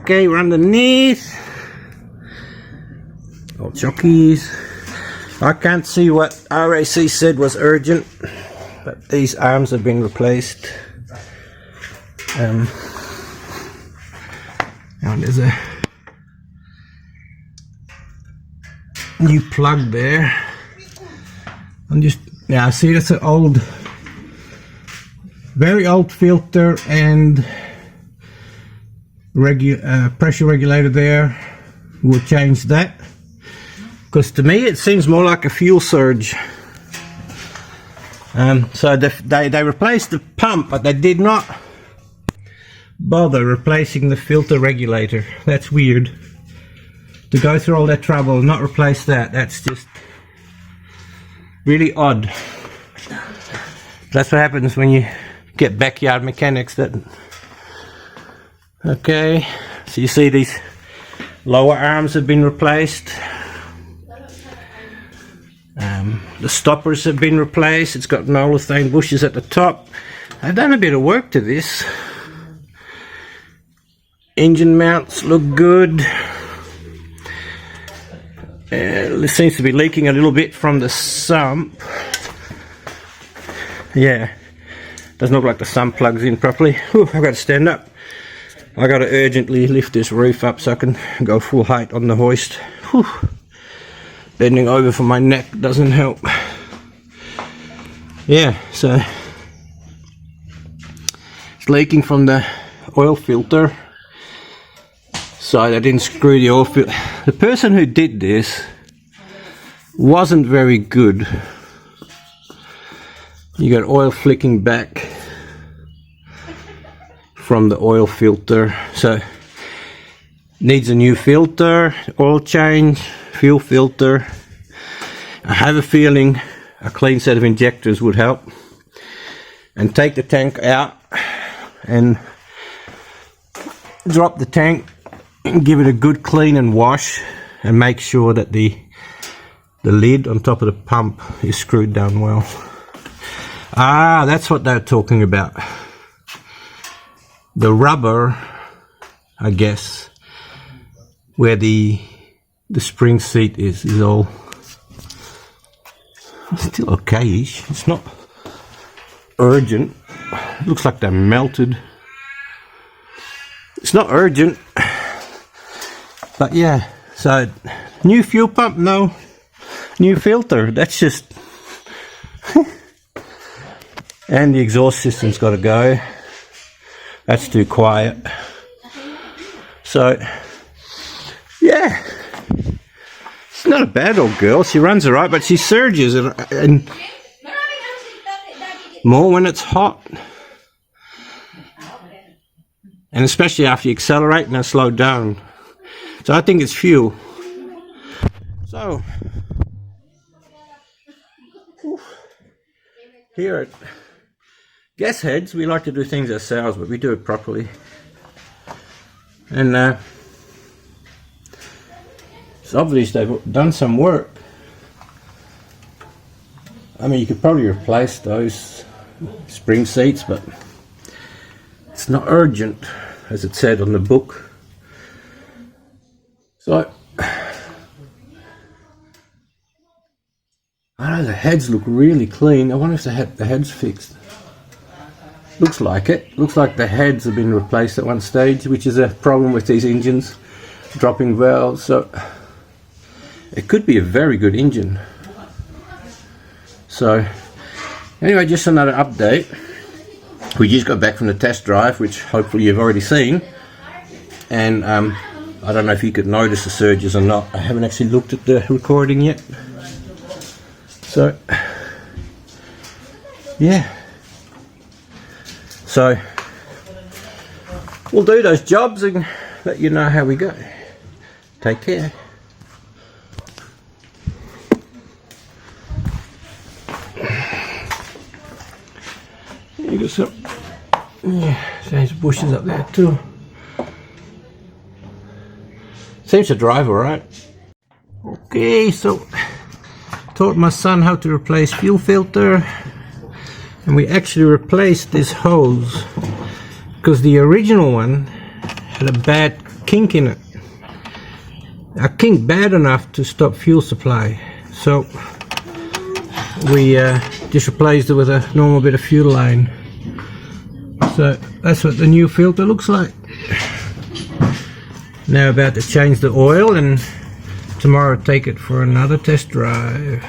Okay, we're underneath. Old chockies. I can't see what RAC said was urgent, but these arms have been replaced. And there's a new plug there. I see that's an old, very old filter and pressure regulator there. We'll change that, because to me it seems more like a fuel surge. So they replaced the pump, but they did not bother replacing the filter regulator. That's weird. To go through all that trouble and not replace that, that's just really odd. That's what happens when you get backyard mechanics. Okay, so you see these lower arms have been replaced. The stoppers have been replaced. It's got olefin bushes at the top. I've done a bit of work to this. Engine mounts look good. It seems to be leaking a little bit from the sump. Yeah, doesn't look like the sump plugs in properly. Whew, I've got to stand up. I've got to urgently lift this roof up so I can go full height on the hoist. Whew. Bending over for my neck doesn't help. Yeah, so it's leaking from the oil filter. So they didn't screw the oil filter. The person who did this wasn't very good. You got oil flicking back from the oil filter, so needs a new filter, oil change, fuel filter. I have a feeling a clean set of injectors would help. And take the tank out and drop the tank and give it a good clean and wash, and make sure that the lid on top of the pump is screwed down well. Ah, that's what they're talking about. The rubber, I guess, where the spring seat is all still okay-ish. It's not urgent. It looks like they're melted. It's not urgent. But yeah, so new fuel pump, no new filter. That's just and the exhaust system's got to go. That's too quiet. So yeah, she's not a bad old girl. She runs alright, but she surges and more when it's hot, and especially after you accelerate and then slow down. So I think it's fuel. So here at Gas Heads, we like to do things ourselves, but we do it properly. And it's obvious they've done some work. I mean, you could probably replace those spring seats, but it's not urgent, as it said on the book. So I don't know, the heads look really clean. I wonder if they had the heads fixed. Looks like it. Looks like the heads have been replaced at one stage, which is a problem with these engines, dropping valves. So it could be a very good engine. So anyway, just another update. We just got back from the test drive, which hopefully you've already seen. And I don't know if you could notice the surges or not. I haven't actually looked at the recording yet. So yeah, so we'll do those jobs and let you know how we go. Take care. You got some, yeah, there's bushes up there too. Seems to drive alright. Okay, so taught my son how to replace fuel filter, and we actually replaced this hose because the original one had a bad kink in it. A kink bad enough to stop fuel supply. So we just replaced it with a normal bit of fuel line. So that's what the new filter looks like. Now about to change the oil, and tomorrow take it for another test drive.